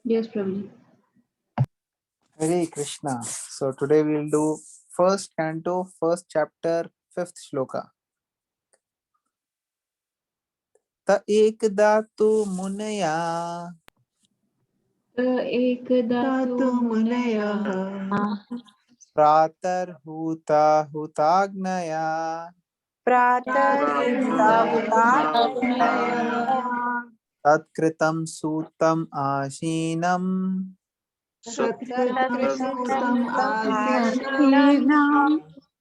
Yes, Prabhuji. Hare Krishna. So today we'll do first canto, first chapter, fifth shloka. Ta ekda tu munaya एकदा तु मुनयः pratar huta hutagnaya tatkritam sutam ashinam सत्कृतं सूतम् आसीनं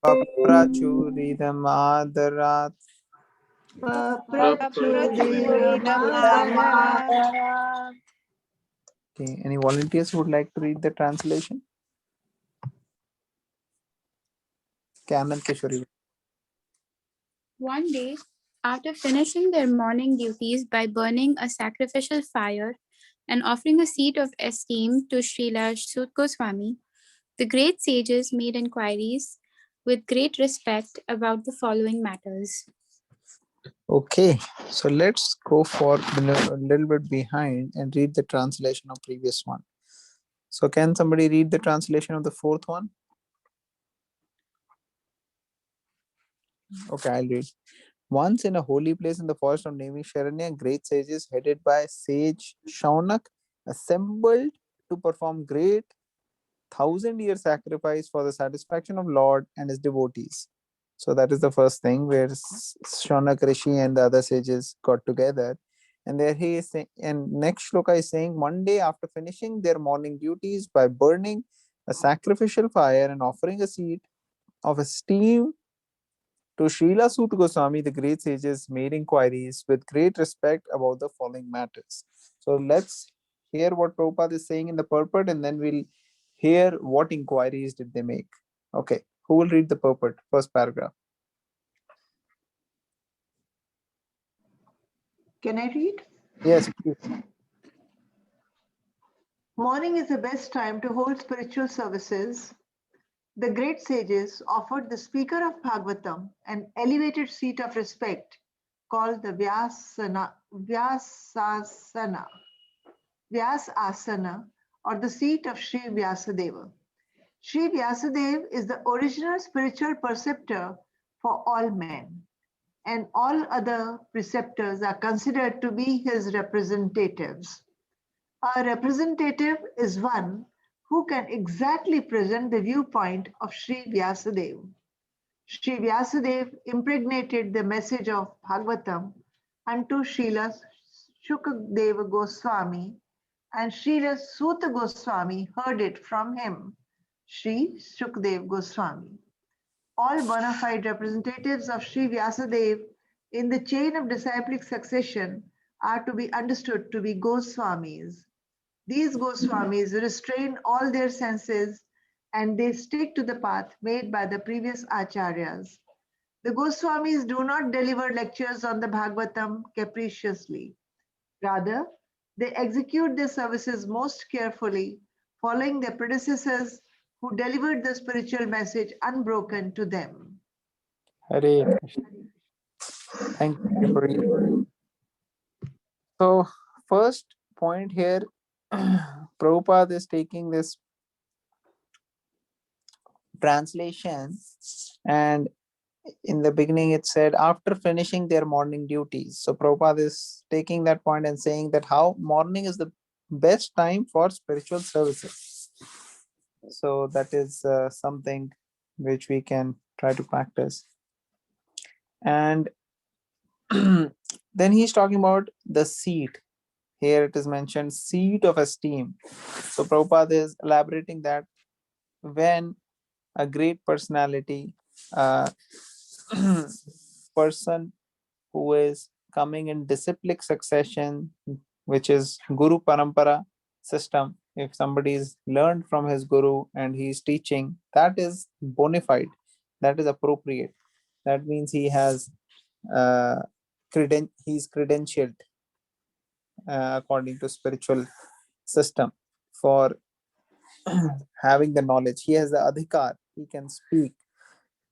paprachuridam adarat. प्रचुदितमादरात् Okay, any volunteers who would like to read the translation? Anand Kishori. One day, after finishing their morning duties by burning a sacrificial fire and offering a seat of esteem to Srila Sut Goswami, the great sages made inquiries with great respect about the following matters. Okay, so let's go for a little bit behind and read the translation of previous one. So can somebody read the translation of the fourth one? Okay, I'll read. Once in a holy place in the forest of Naimisharanya, great sages headed by sage Shaunak assembled to perform great 1,000-year sacrifice for the satisfaction of Lord and his devotees. So that is the first thing where Shaunak Rishi and the other sages got together. And there he is saying, and next shloka is saying, one day after finishing their morning duties by burning a sacrificial fire and offering a seat of esteem to Srila Sut Goswami, the great sages made inquiries with great respect about the following matters. So let's hear what Prabhupada is saying in the purport, and then we'll hear what inquiries did they make. Okay, who will read the purport, first paragraph? Can I read? Yes, please. Morning is the best time to hold spiritual services. The great sages offered the speaker of Bhagavatam an elevated seat of respect called the Vyasasana, or the seat of Sri Vyasadeva. Sri Vyasadeva is the original spiritual preceptor for all men, and all other preceptors are considered to be his representatives. A representative is one who can exactly present the viewpoint of Sri Vyasadeva. Sri Vyasadeva impregnated the message of Bhagavatam unto Srila Shukadeva Goswami, and Srila Suta Goswami heard it from him, Sri Shukdev Goswami. All bona fide representatives of Sri Vyasadeva in the chain of disciplic succession are to be understood to be Goswamis. These Goswamis restrain all their senses and they stick to the path made by the previous acharyas. The Goswamis do not deliver lectures on the Bhagavatam capriciously. Rather, they execute their services most carefully, following their predecessors who delivered the spiritual message unbroken to them. Hare Krishna. Thank you for reading. So, first point here, Prabhupada is taking this translation, and in the beginning it said after finishing their morning duties. So Prabhupada is taking that point and saying that how morning is the best time for spiritual services. So that is something which we can try to practice. And then he's talking about the seat. Here it is mentioned seat of esteem. So Prabhupada is elaborating that when a great personality, person who is coming in disciplic succession, which is Guru Parampara system. If somebody is learned from his Guru and he is teaching, that is bona fide, that is appropriate. That means he has he's credentialed according to spiritual system for having the knowledge. He has the adhikar, he can speak.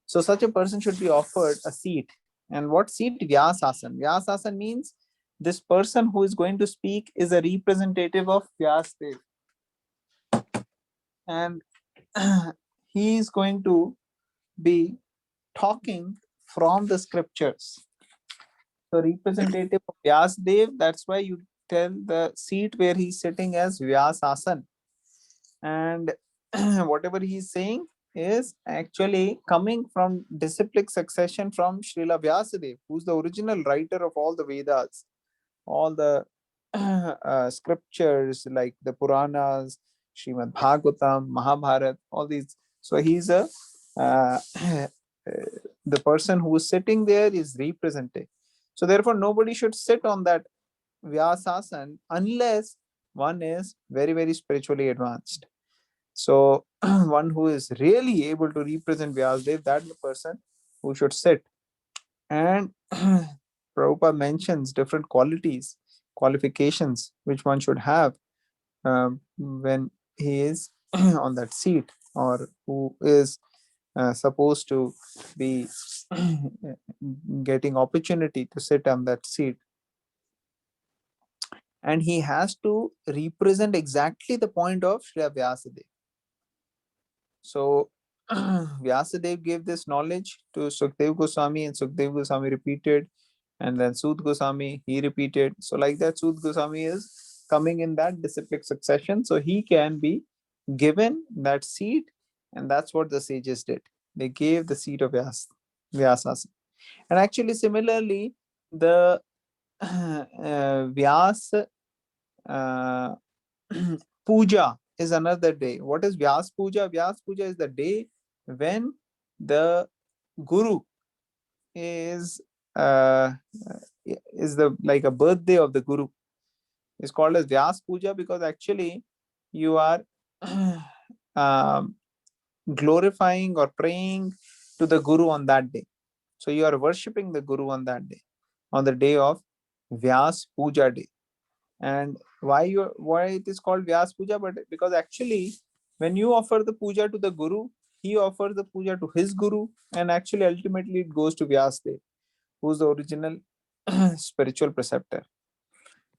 So such a person should be offered a seat. And what seat? Vyasasan. Vyasasan means this person who is going to speak is a representative of Vyasadeva, and he is going to be talking from the scriptures. So representative of Vyasadeva, that's why you tell the seat where he's sitting as Vyasasan. And whatever he's saying is actually coming from disciplic succession from Srila Vyasadeva, who's the original writer of all the Vedas, all the scriptures like the Puranas, Srimad Bhagavatam, Mahabharata, all these. So he's a the person who is sitting there is representing. So therefore, nobody should sit on that Vyasasan unless one is very, very spiritually advanced. So one who is really able to represent Vyasadeva, that's the person who should sit. And Prabhupada mentions different qualities, qualifications which one should have when he is on that seat, or who is supposed to be getting opportunity to sit on that seat. And he has to represent exactly the point of Srila Vyasadeva. So Vyasadeva gave this knowledge to Sukdev Goswami, and Sukdev Goswami repeated, and then Sud Goswami, he repeated. So like that, Sud Goswami is coming in that disciplic succession, so he can be given that seat, and that's what the sages did. They gave the seat of Vyasasana. And actually, similarly, the Vyas Puja is another day. What is Vyas Puja? Vyas Puja is the day when the Guru is the like a birthday of the Guru. It's called as Vyas Puja because actually you are glorifying or praying to the Guru on that day. So you are worshipping the Guru on that day, on the day of Vyas Puja day. And why it is called Vyas Puja? But because actually when you offer the puja to the Guru, he offers the puja to his Guru, and actually ultimately it goes to Vyasadeva, who is the original spiritual preceptor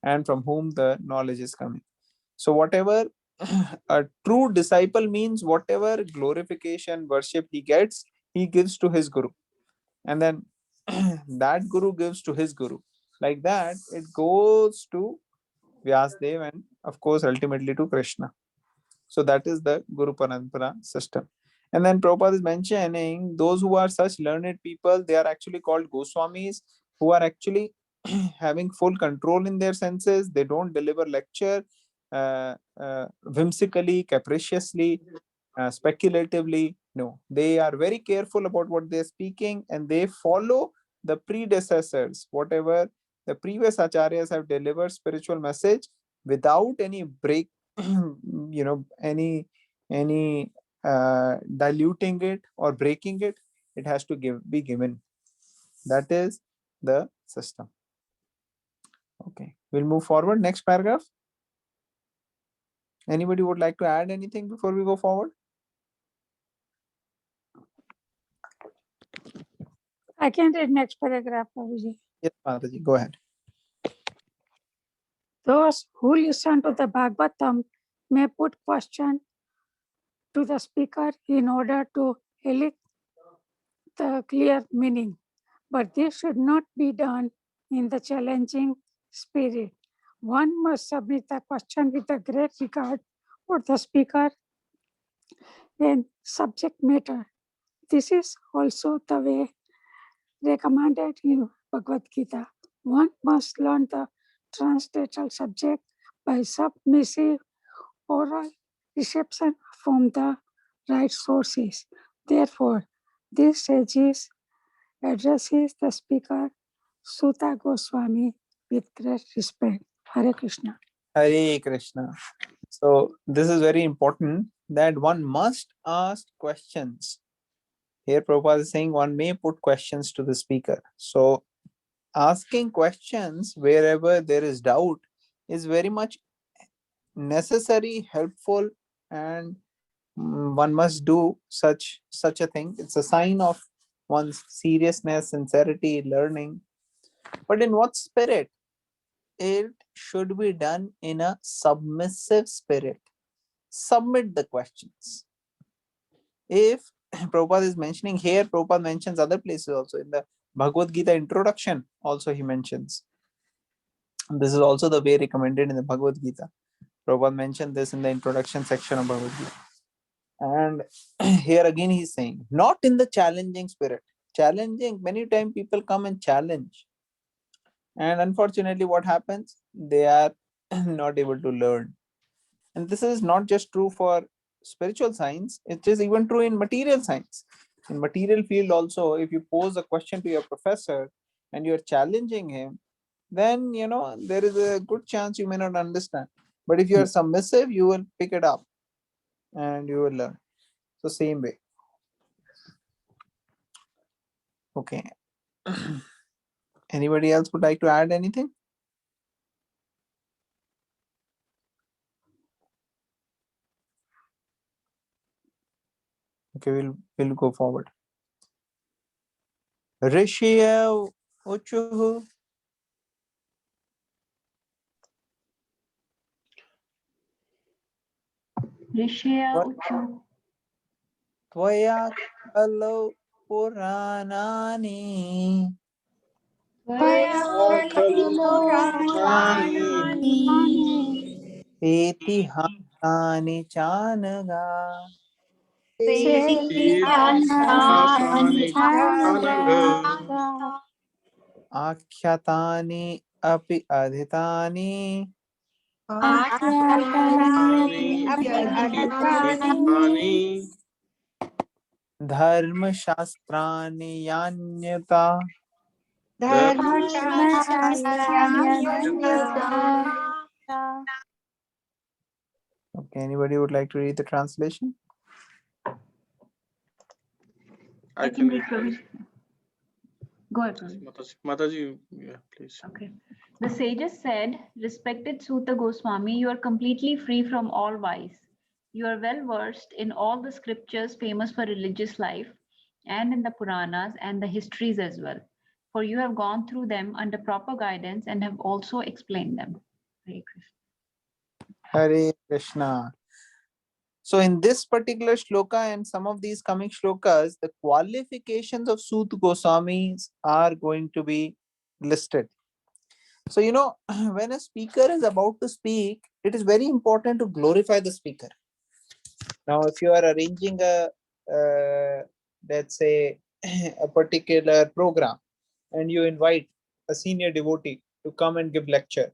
and from whom the knowledge is coming. So whatever a true disciple means, whatever glorification, worship he gets, he gives to his Guru. And then that Guru gives to his Guru. Like that, it goes to Vyasadeva and of course ultimately to Krishna. So that is the Guru Parampara system. And then Prabhupada is mentioning those who are such learned people, they are actually called Goswamis, who are actually having full control in their senses. They don't deliver lecture whimsically, capriciously, speculatively. No, they are very careful about what they're speaking, and they follow the predecessors, whatever the previous acharyas have delivered spiritual message without any break, any diluting it or breaking it. It has to be given. That is the system. Okay, we'll move forward. Next paragraph. Anybody would like to add anything before we go forward? I can read next paragraph, Prabhuji. Yes, Mataji, go ahead. Those who listen to the Bhagavatam may put question to the speaker in order to elicit the clear meaning, but this should not be done in the challenging spirit. One must submit the question with a great regard for the speaker and subject matter. This is also the way recommended in Bhagavad Gita. One must learn the transcendental subject by submissive oral reception from the right sources. Therefore, this sages addresses the speaker, Suta Goswami, with great respect. Hare Krishna. Hare Krishna. So this is very important that one must ask questions. Here Prabhupada is saying one may put questions to the speaker. So asking questions wherever there is doubt is very much necessary, helpful, and one must do such a thing. It's a sign of one's seriousness, sincerity, learning. But in what spirit? it should be done in a submissive spirit. Submit the questions. If Prabhupada is mentioning here, Prabhupada mentions other places also. In the Bhagavad Gita introduction, also he mentions. This is also the way recommended in the Bhagavad Gita. Prabhupada mentioned this in the introduction section of Bhagavad Gita. And here again he's saying, not in the challenging spirit. Challenging, many times people come and challenge. And unfortunately, what happens? They are not able to learn. And this is not just true for spiritual science, it is even true in material science. In material field also, if you pose a question to your professor and you're challenging him, then there is a good chance you may not understand. But if you are submissive, you will pick it up and you will learn. So same way. Okay. Anybody else would like to add anything? Okay, we'll go forward. Rishya Uchuhu. Rishya What? Uchu. Tvaya Kalo Puranani Etihasani Chanaga Akhyatani Api Adhitani Dharma Shastrani Yanyata. Okay, anybody would like to read the translation? I can read. Go ahead. Mataji, yeah, please. Okay. The sages said, respected Suta Goswami, you are completely free from all vice. You are well versed in all the scriptures famous for religious life and in the Puranas and the histories as well. For you have gone through them under proper guidance and have also explained them. Hare Krishna. Hare Krishna. So in this particular shloka and some of these coming shlokas, the qualifications of Suta Goswamis are going to be listed. So, when a speaker is about to speak, it is very important to glorify the speaker. Now, if you are arranging let's say, a particular program and you invite a senior devotee to come and give lecture,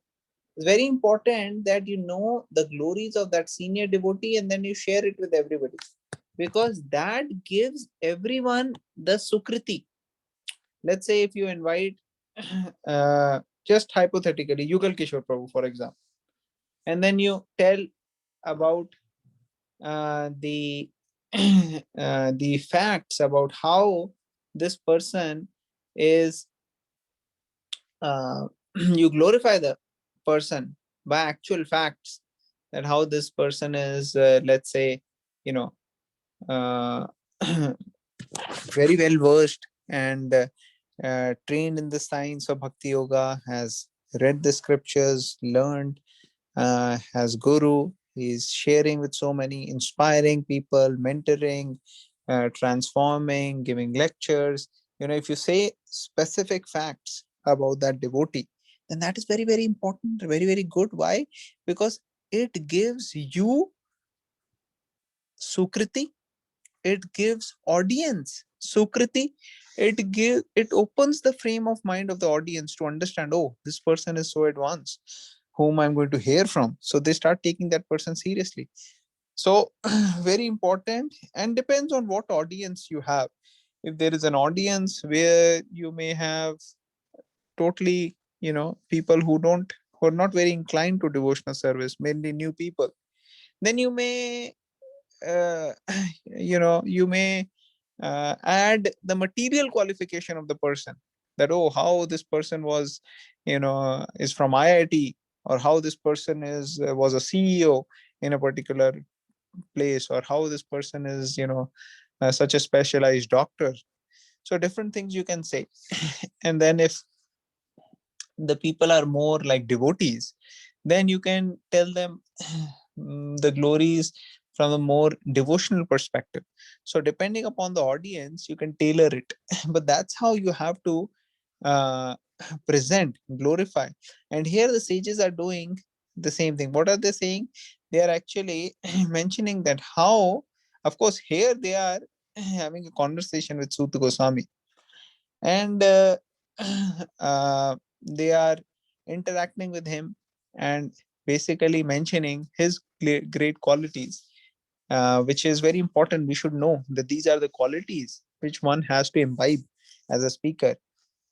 it's very important that you know the glories of that senior devotee and then you share it with everybody, because that gives everyone the sukriti. Let's say if you invite just hypothetically Yugal Kishore Prabhu, for example, and then you tell about the the facts about how this person is you glorify the person by actual facts, that how this person is let's say uh, very well versed and trained in the science of bhakti yoga, has read the scriptures, learned, has guru, he's sharing with so many, inspiring people, mentoring, transforming, giving lectures. If you say specific facts about that devotee, then that is very, very important, very, very good. Why? Because it gives you sukriti, it gives audience sukriti, it opens the frame of mind of the audience to understand, oh, this person is so advanced, whom I'm going to hear from. So they start taking that person seriously. So very important, and depends on what audience you have. If there is an audience where you may have totally people who are not very inclined to devotional service, mainly new people, then you may uh, you may add the material qualification of the person, that, oh, how this person was is from IIT, or how this person was a CEO in a particular place, or how this person is such a specialized doctor. So different things you can say. And then if the people are more like devotees, then you can tell them the glories from a more devotional perspective. So depending upon the audience, you can tailor it. But that's how you have to uh, present, glorify. And here the sages are doing the same thing. What are they saying? They are actually mentioning that how, of course, here they are having a conversation with Suta Goswami, and they are interacting with him and basically mentioning his great qualities, which is very important. We should know that these are the qualities which one has to imbibe as a speaker,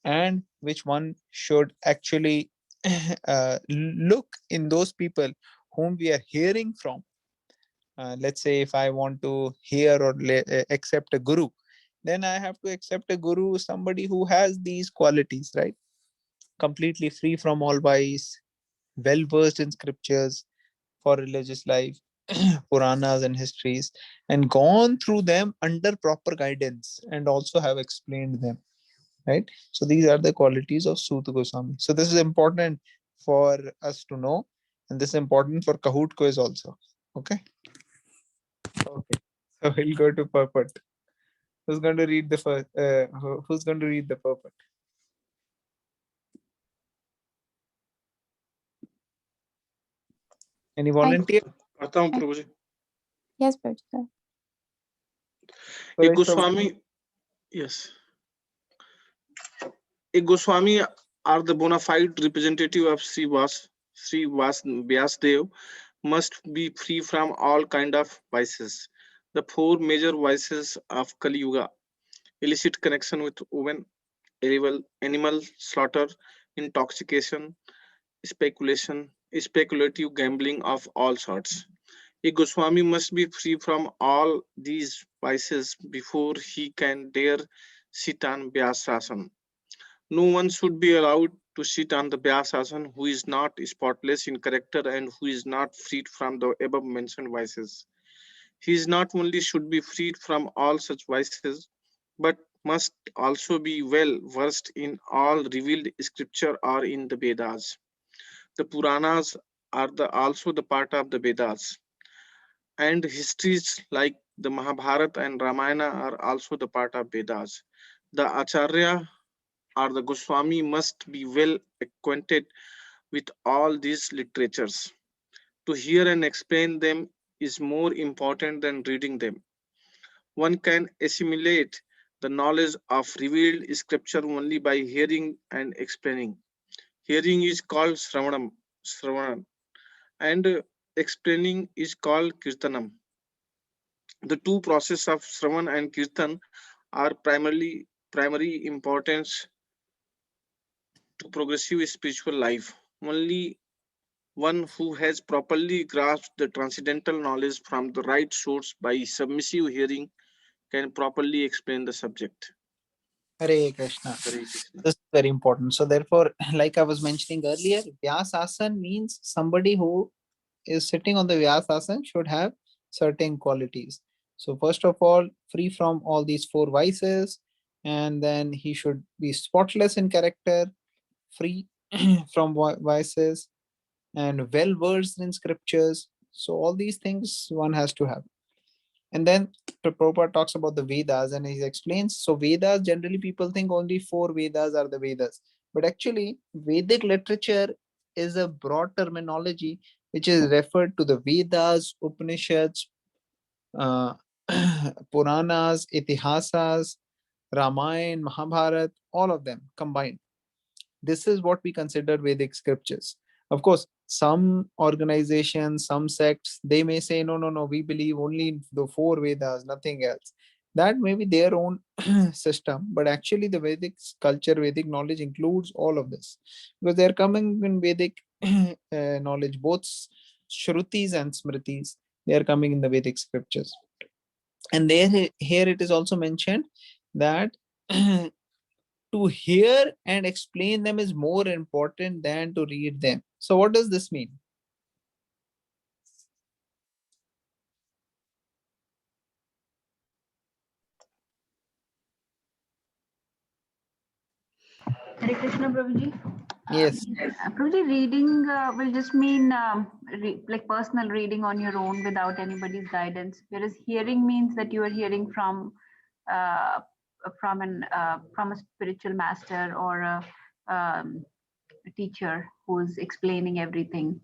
and which one should actually look in those people whom we are hearing from. Let's say if I want to hear or accept a guru, then I have to accept a guru, somebody who has these qualities, right? Completely free from all vice, well versed in scriptures for religious life, Puranas and histories, and gone through them under proper guidance and also have explained them, right? So these are the qualities of Suta Goswami. So this is important for us to know, and this is important for Kahoot quiz also. Okay. Okay. So we'll go to Purport. Who's going to read the first? Who's going to read the Purport? Any volunteer? पढ़ता हूँ प्रभु जी. Yes, Prabhuji. A Suresh Prabhu? Goswami, yes. A Goswami are the bona fide representative of Sri Vyasdev, must be free from all kind of vices. The four major vices of Kali Yuga: illicit connection with women, animal slaughter, intoxication, speculation, speculative gambling of all sorts. A Goswami must be free from all these vices before he can dare sit on Vyasasana. No one should be allowed to sit on the Vyasasana who is not spotless in character and who is not freed from the above mentioned vices. He is not only should be freed from all such vices, but must also be well versed in all revealed scripture or in the Vedas. The Puranas are also the part of the Vedas, and histories like the Mahabharata and Ramayana are also the part of Vedas. The Acharya or the Goswami must be well acquainted with all these literatures. To hear and explain them is more important than reading them. One can assimilate the knowledge of revealed scripture only by hearing and explaining. Hearing is called Sravanam, and explaining is called Kirtanam. The two processes of Sravan and Kirtan are primary importance to progressive spiritual life. Only one who has properly grasped the transcendental knowledge from the right source by submissive hearing can properly explain the subject. Hare Krishna. Hare Krishna. This is very important. So therefore, like I was mentioning earlier, Vyasasana means somebody who is sitting on the Vyasasana should have certain qualities. So first of all, free from all these four vices, and then he should be spotless in character, free from vices, and well versed in scriptures. So all these things one has to have. And then Prabhupada talks about the Vedas and he explains. So Vedas, generally people think only four Vedas are the Vedas. But actually, Vedic literature is a broad terminology which is referred to the Vedas, Upanishads, uh, Puranas, Itihasas, Ramayana, Mahabharata, all of them combined. This is what we consider Vedic scriptures. Of course, some organizations, some sects, they may say, no, no, no, we believe only in the four Vedas, nothing else. That may be their own system, but actually the Vedic culture, Vedic knowledge includes all of this, because they're coming in Vedic knowledge, both Shrutis and Smritis, they are coming in the Vedic scriptures. And there, here it is also mentioned that to hear and explain them is more important than to read them. So what does this mean? Hare Krishna, Prabhuji. Yes. Prabhuji, reading will just mean like personal reading on your own without anybody's guidance, whereas hearing means that you are hearing uh, from a spiritual master or a teacher who's explaining everything.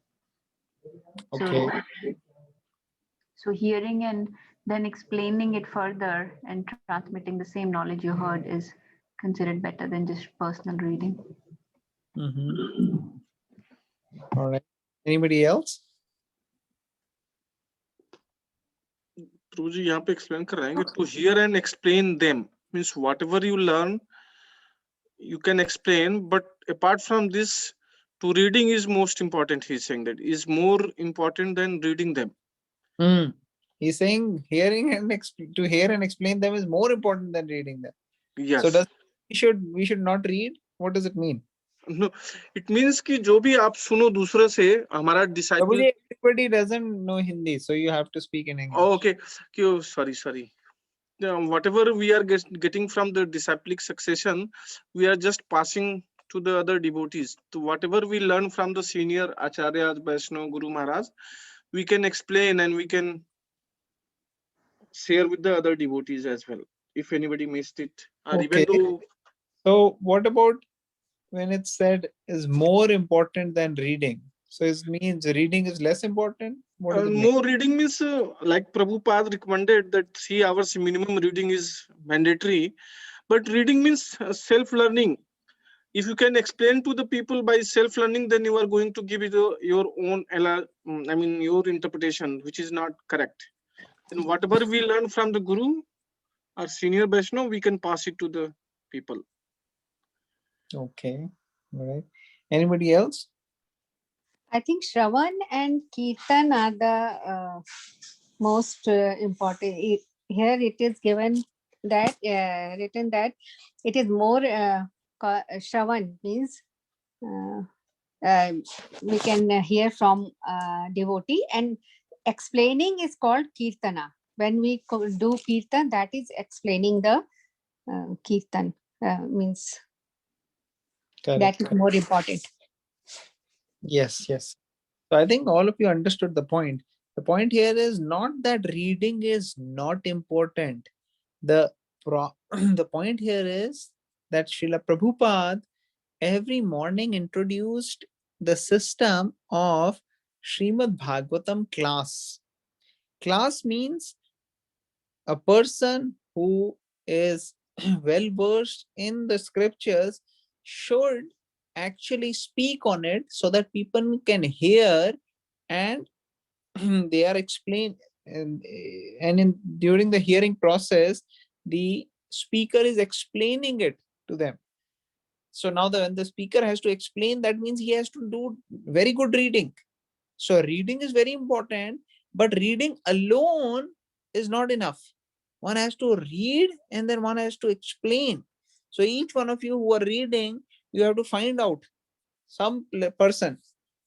Okay. So hearing and then explaining it further and transmitting the same knowledge you heard is considered better than just personal reading. All right. Anybody else? प्रभु जी यहाँ पे explain कर रहे हैं कि to hear and explain them means whatever you learn you can explain, but apart from this, to reading is most important. He's saying that is more important than reading them. He's saying hearing and to hear and explain them is more important than reading them. Yes. So does we should not read? What does it mean? No, it means कि जो भी आप सुनो दूसरे से हमारा disciple. Everybody doesn't know Hindi, so you have to speak in English. Oh, okay. Sorry. Whatever we are getting from the disciplic succession, we are just passing to the other devotees. So whatever we learn from the senior Acharyas, Vaishnava, Guru Maharaj, we can explain and we can share with the other devotees as well. If anybody missed it, or even Okay. though. So what about when it's said is more important than reading? So it means reading is less important? What does it mean? More reading means like Prabhupada recommended that 3 hours minimum reading is mandatory, but reading means self-learning. If you can explain to the people by self-learning, then you are going to give it your own, your interpretation, which is not correct. And whatever we learn from the Guru or senior Vaishnava, we can pass it to the people. Okay. All right. Anybody else? I think Shravan and Kirtan are the most important. Here it is given that written that it is more Shravan means we can hear from devotee, and explaining is called Kirtana. When we do Kirtan, that is explaining the Kirtan means Correct. that is more important. Yes. So I think all of you understood the point. The point here is not that reading is not important. The point here is that Srila Prabhupada every morning introduced the system of Srimad Bhagavatam class. Class means a person who is well versed in the scriptures should actually speak on it so that people can hear and they are explained, and during the hearing process the speaker is explaining it to them. So now when the speaker has to explain, that means he has to do very good reading. So reading is very important, but reading alone is not enough. One has to read and then one has to explain. So each one of you who are reading, you have to find out some person,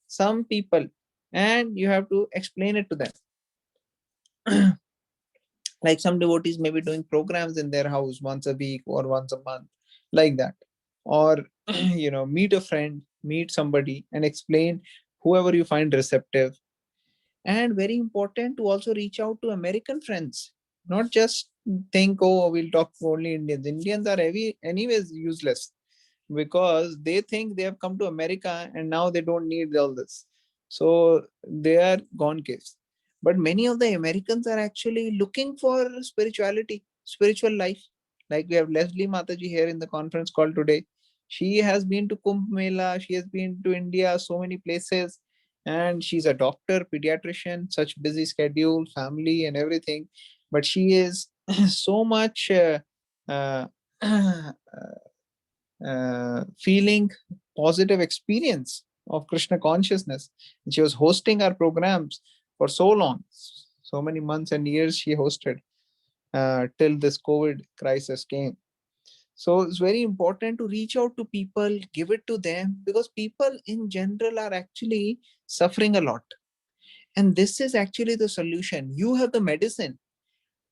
some people, and you have to explain it to them. Like some devotees may be doing programs in their house once a week or once a month, like that. Or meet a friend, meet somebody and explain, whoever you find receptive. And very important to also reach out to American friends, not just think, oh, we'll talk only Indians. Indians are anyways useless, because they think they have come to America and now they don't need all this. So they are gone caves. But many of the Americans are actually looking for spirituality, spiritual life. Like we have Leslie Mataji here in the conference call today. She has been to Kumbh Mela, she has been to India, so many places. And she's a doctor, pediatrician, such busy schedule, family and everything. But she is so much feeling positive experience of Krishna consciousness. And she was hosting our programs for so long, so many months and years she hosted till this COVID crisis came. So it's very important to reach out to people, give it to them, because people in general are actually suffering a lot. And this is actually the solution. You have the medicine.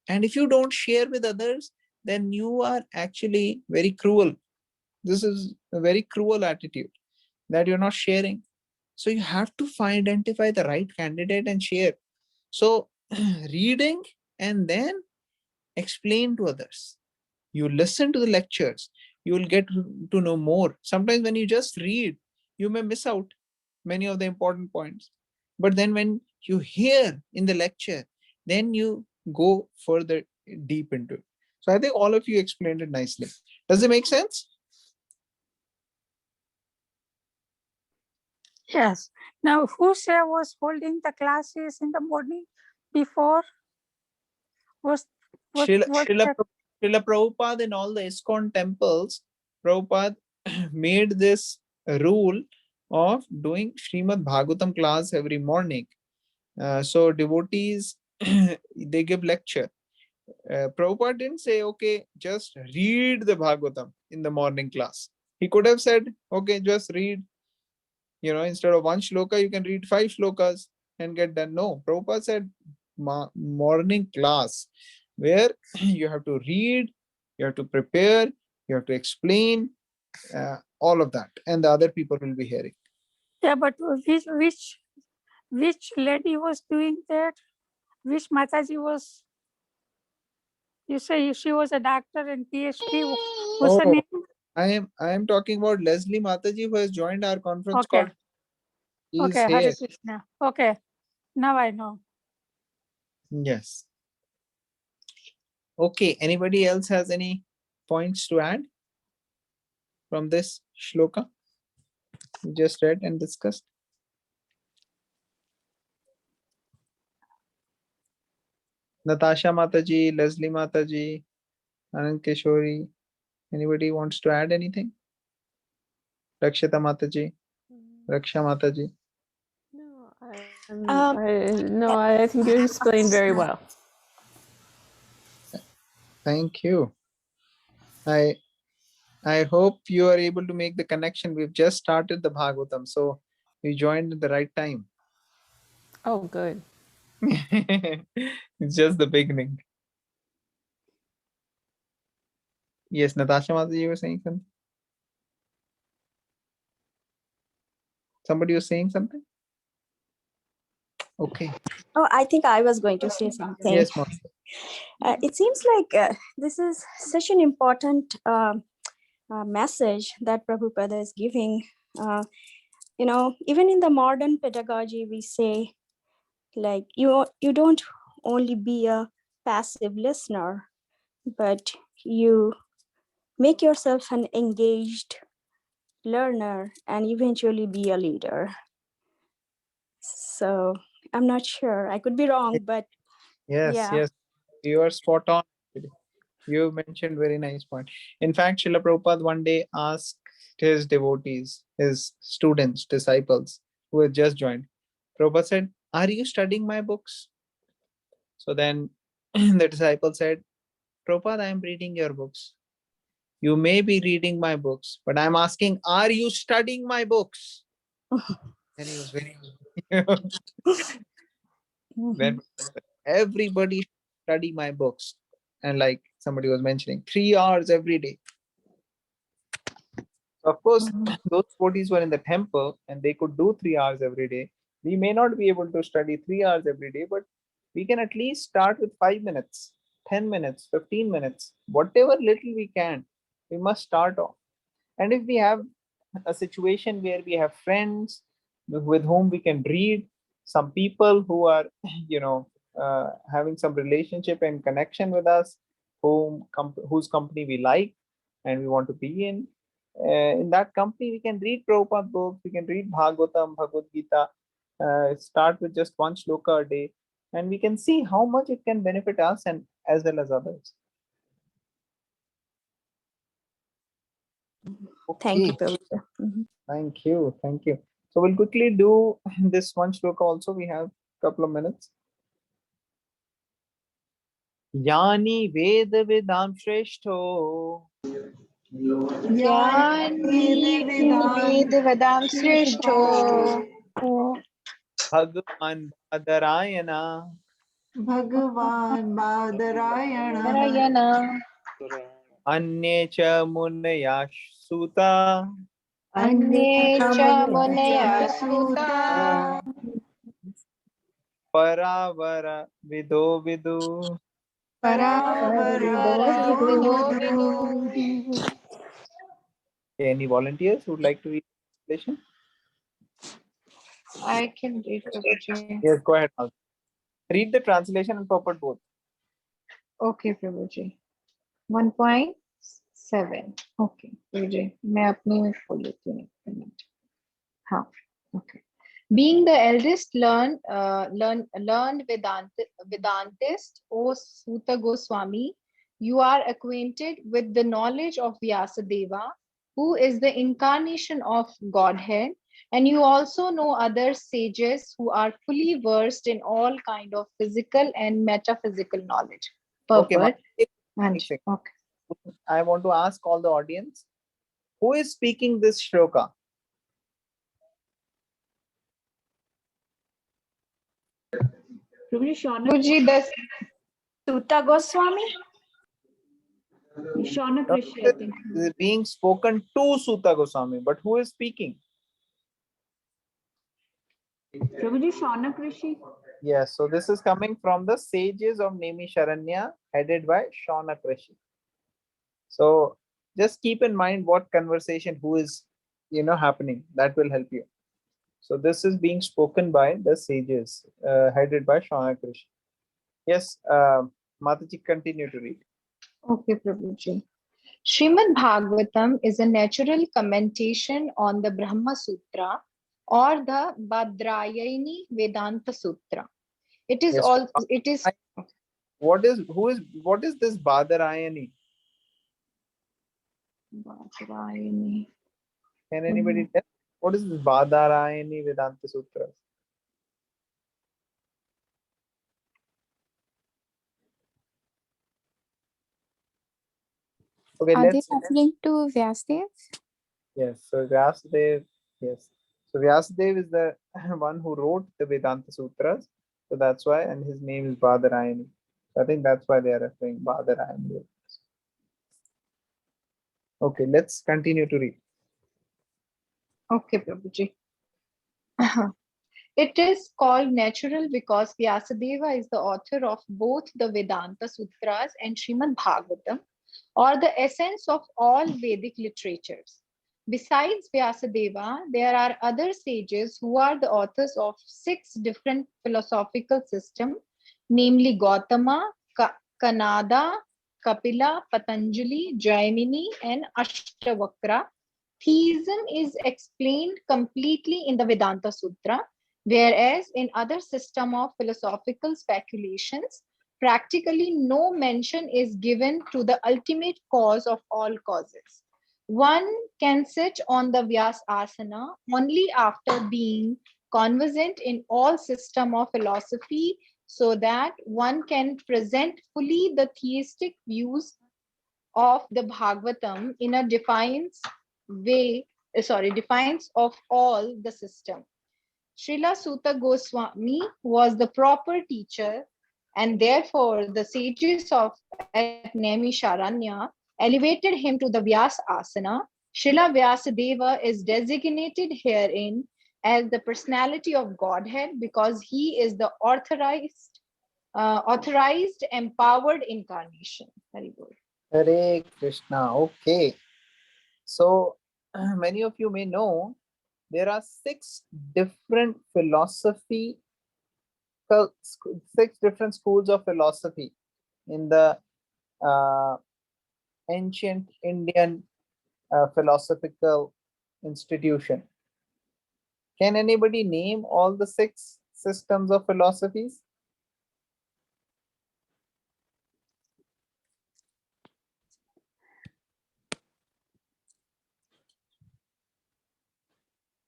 And if you don't share with others, then you are actually very cruel. This is a very cruel attitude. that you're not sharing. So you have to identify the right candidate and share. So reading and then explain to others. You listen to the lectures, you will get to know more. Sometimes when you just read, you may miss out many of the important points. But then when you hear in the lecture, then you go further deep into it. So I think all of you explained it nicely. Does it make sense? Yes. Now, who was holding the classes in the morning before? Was Srila, was Srila, that- Srila Prabhupada in all the ISKCON temples, Prabhupada made this rule of doing Srimad Bhagavatam class every morning. So devotees, they give lecture. Prabhupada didn't say, okay, just read the Bhagavatam in the morning class. He could have said, okay, just read, instead of one shloka, you can read 5 shlokas and get done. No, Prabhupada said morning class where you have to read, you have to prepare, you have to explain, all of that, and the other people will be hearing. Yeah, but which lady was doing that? Which Mataji was? You say she was a doctor and PhD. What's her Oh, name? I am talking about Leslie Mataji, who has joined our conference call. Okay. She is Okay, Hare here. Krishna. Okay, now I know. Yes. Okay, anybody else has any points to add from this shloka we just read and discussed? Natasha Mataji, Leslie Mataji, Anand Keshori. Anybody wants to add anything? Rakshita Mataji, Raksha Mataji. No, I think you explained very well. Thank you. I hope you are able to make the connection. We've just started the Bhagavatam, so you joined at the right time. Oh, good. It's just the beginning. Yes, Natasha Mataji, you were saying something? Somebody was saying something? Okay. Oh, I think I was going to say something. Yes, ma'am. It seems like this is such an important message that Prabhupada is giving. Even in the modern pedagogy, we say, like, you don't only be a passive listener, but you make yourself an engaged learner and eventually be a leader. So I'm not sure. I could be wrong, but Yes, yeah. yes. You are spot on. You mentioned very nice point. In fact, Srila Prabhupada one day asked his devotees, his students, disciples who had just joined. Prabhupada said, are you studying my books? So then the disciple said, Prabhupada, I am reading your books. You may be reading my books, but I'm asking, are you studying my books? And he was very when everybody study my books. And like somebody was mentioning, 3 hours every day. Of course, those devotees were in the temple and they could do 3 hours every day. We may not be able to study 3 hours every day, but we can at least start with 5 minutes, 10 minutes, 15 minutes, whatever little we can. We must start off. And if we have a situation where we have friends with whom we can read, some people who are, having some relationship and connection with us, whose company we like and we want to be in that company, we can read Prabhupada books, we can read Bhagavatam, Bhagavad Gita, start with just 1 shloka a day, and we can see how much it can benefit us and as well as others. Thank you, Okay. Prabhupada. Mhm. Thank you. Thank you. So we'll quickly do this 1 shloka also. We have a couple of minutes. Yani Veda Vedam Shreshto वेदवेदां श्रेष्ठो Bhagavan Badarayana Bhagavan Badarayana Narayan Anye Cha Munaya Suta Anye cha munaya Suta. Paravara Vido Vidu. Okay, any volunteers who would like to read the translation? I can read, Prabhuji. Yes, go ahead. Malvi. Read the translation and purport both. Okay, Prabhuji. 1.7. Okay, Prabhuji. मैं अपनी खोल लेती हूँ एक minute. हाँ, okay. Being the eldest learned Vedantist, O Suta Goswami, you are acquainted with the knowledge of Vyasadeva, who is the incarnation of Godhead, and you also know other sages who are fully versed in all kind of physical and metaphysical knowledge. Okay, Purport. one second. Okay. I want to ask all the audience, who is speaking this shloka? Prabhuji, the Suta Goswami? Shaunak No, Rishi, I think. This is being spoken to Suta Goswami, but who is speaking? Prabhuji, Shaunak Rishi. Yes, so this is coming from the sages of Nemi Sharanya, headed by Shaunak Rishi. So just keep in mind what conversation, who is, happening. That will help you. So this is being spoken by the sages, headed by Shaunak Rishi. Yes, Mataji, continue to read. Okay, Prabhuji. Srimad Bhagavatam is a natural commentation on the Brahma Sutra or the Badrayani Vedanta Sutra. It is Yes. all. It is. What is this Badarayani? Badrayani. Can anybody tell? What is this Badarayani Vedanta Sutra? Okay, Are they let's. referring to Vyasadev? Yes, so Vyasadeva, yes. So Vyasadeva is the one who wrote the Vedanta Sutras. So that's why, and his name is Badarayani. So I think that's why they are referring Badarayani. Okay, let's continue to read. Okay, Prabhuji. It is called natural because Vyasadeva is the author of both the Vedanta Sutras and Srimad Bhagavatam, or the essence of all Vedic literatures. Besides Vyasadeva, there are other sages who are the authors of 6 different philosophical systems, namely Gautama, Kanada, Kapila, Patanjali, Jaimini, and Ashtavakra. Theism is explained completely in the Vedanta Sutra, whereas in other system of philosophical speculations, practically no mention is given to the ultimate cause of all causes. One can sit on the Vyas asana only after being conversant in all system of philosophy, so that one can present fully the theistic views of the Bhagavatam in a defines of all the system. Srila Suta Goswami was the proper teacher, and therefore the sages of at Naimisharanya elevated him to the Vyas asana. Srila Vyasadeva is designated herein as the personality of Godhead because he is the authorized, empowered incarnation. Very good. Hare Krishna. Okay. So many of you may know there are 6 different philosophy, 6 different schools of philosophy in the ancient Indian philosophical institution. Can anybody name all the 6 systems of philosophies?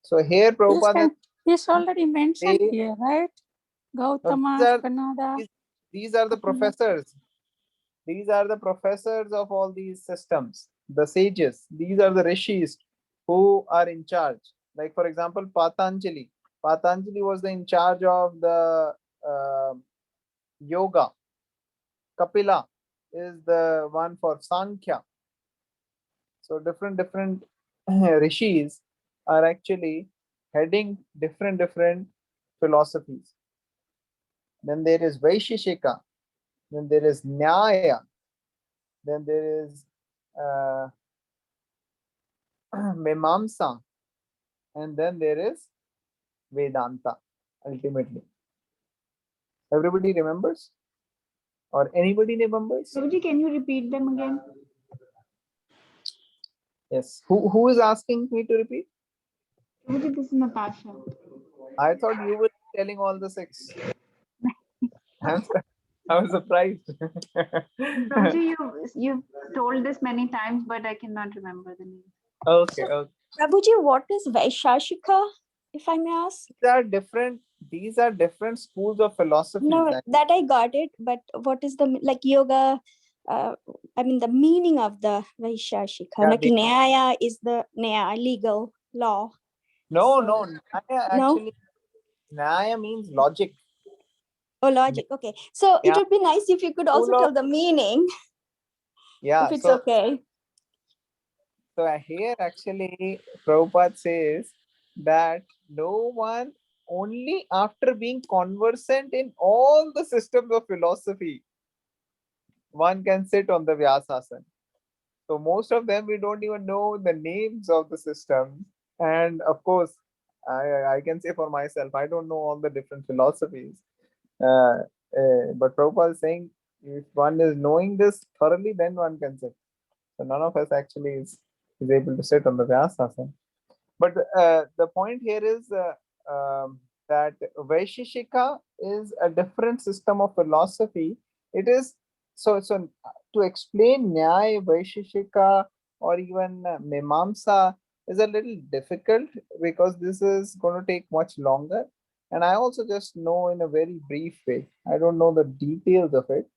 So here Prabhupada, This already mentioned they- here, right? Gautama, Kanada. these are the professors. These are the professors of all these systems, the sages. These are the rishis who are in charge. Like for example, Patanjali. Patanjali was in charge of the yoga. Kapila is the one for Sankhya. So different rishis are actually heading different philosophies. Then there is Vaisheshika, then there is Nyaya, then there is Mimamsa, and then there is Vedanta, ultimately. Everybody remembers? Or anybody remembers? Prabhuji, can you repeat them again? Yes. Who is asking me to repeat? Prabhuji, this is Natasha. I thought you were telling all the 6. I was surprised. Prabhuji, you've told this many times, but I cannot remember the name. Okay. Prabhuji, what is Vaishashika, if I may ask? These are different schools of philosophy. No, that I got it, but what is the, like yoga, I mean the meaning of the Vaishashika? Yeah, Like Nyaya is the Nyaya, legal law. No, So- Nyaya No? actually, Nyaya means logic. Oh, logic. Okay. So it Yeah. would be nice if you could also School of- tell the meaning, Yeah. if it's So, okay. so here actually Prabhupada says that no one, only after being conversant in all the systems of philosophy, one can sit on the Vyasasana. So most of them, we don't even know the names of the systems. And of course, I can say for myself, I don't know all the different philosophies. But Prabhupada is saying, if one is knowing this thoroughly, then one can sit. So none of us actually is able to sit on the Vyasasana. But the point here is that Vaisheshika is a different system of philosophy. It is so to explain Nyaya, Vaisheshika, or even Mimamsa is a little difficult because this is going to take much longer. And I also just know in a very brief way. I don't know the details of it.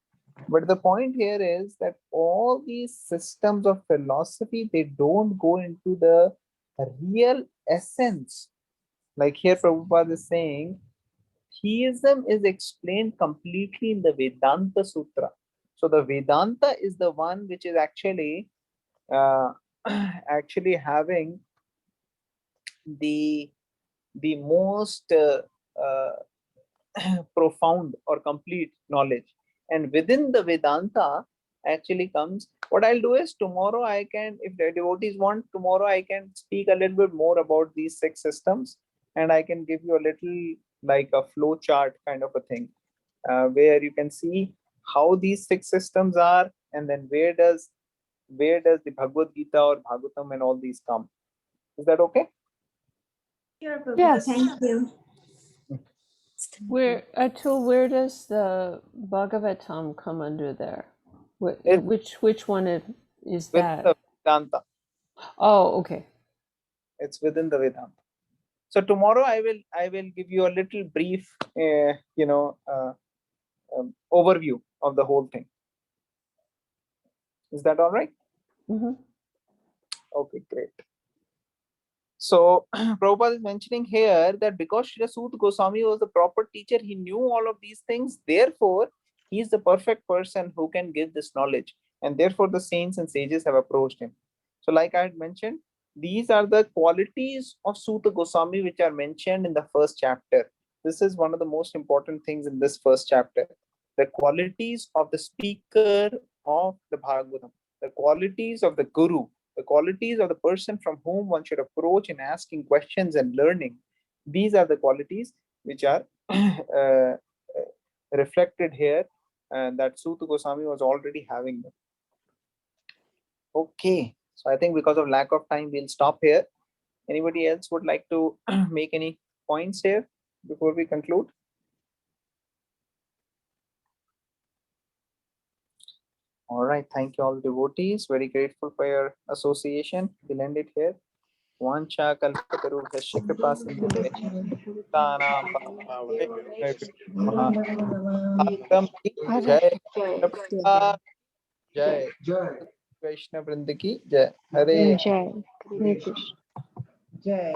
But the point here is that all these systems of philosophy, they don't go into the real essence. Like here Prabhupada is saying, theism is explained completely in the Vedanta Sutra. So the Vedanta is the one which is actually actually having the most profound or complete knowledge. And within the Vedanta actually comes, what I'll do is tomorrow I can, if the devotees want, tomorrow I can speak a little bit more about these 6 systems, and I can give you a little like a flow chart kind of a thing, where you can see how these 6 systems are, and then where does the Bhagavad Gita or Bhagavatam and all these come. Is that okay? Sure, Prabhuji. Yes. Thank you. Where does the Bhagavatam come under there? It's Which one is with that? the Vedanta. Oh, okay. It's within the Vedanta. So tomorrow I will give you a little brief, overview of the whole thing. Is that all right? Mm-hmm. Okay, great. So Prabhupada is mentioning here that because Srila Sut Goswami was the proper teacher, he knew all of these things. Therefore, he is the perfect person who can give this knowledge. And therefore, the saints and sages have approached him. So like I had mentioned, these are the qualities of Suta Goswami which are mentioned in the first chapter. This is one of the most important things in this first chapter. The qualities of the speaker of the Bhagavatam, the qualities of the Guru, the qualities of the person from whom one should approach in asking questions and learning. These are the qualities which are reflected here, and that Suta Goswami was already having them. Okay, so I think because of lack of time, we'll stop here. Anybody else would like to make any points here before we conclude? All right, thank you all devotees. Very grateful for your association. We'll end it here. Vancha kalpatarubhyasya kripa sindhubhyasya tanam Bhagavatam ki jai, Prabhupada jai, Vaishnav Vrinda ki jai. Hare Jai. Hare Krishna. Jai.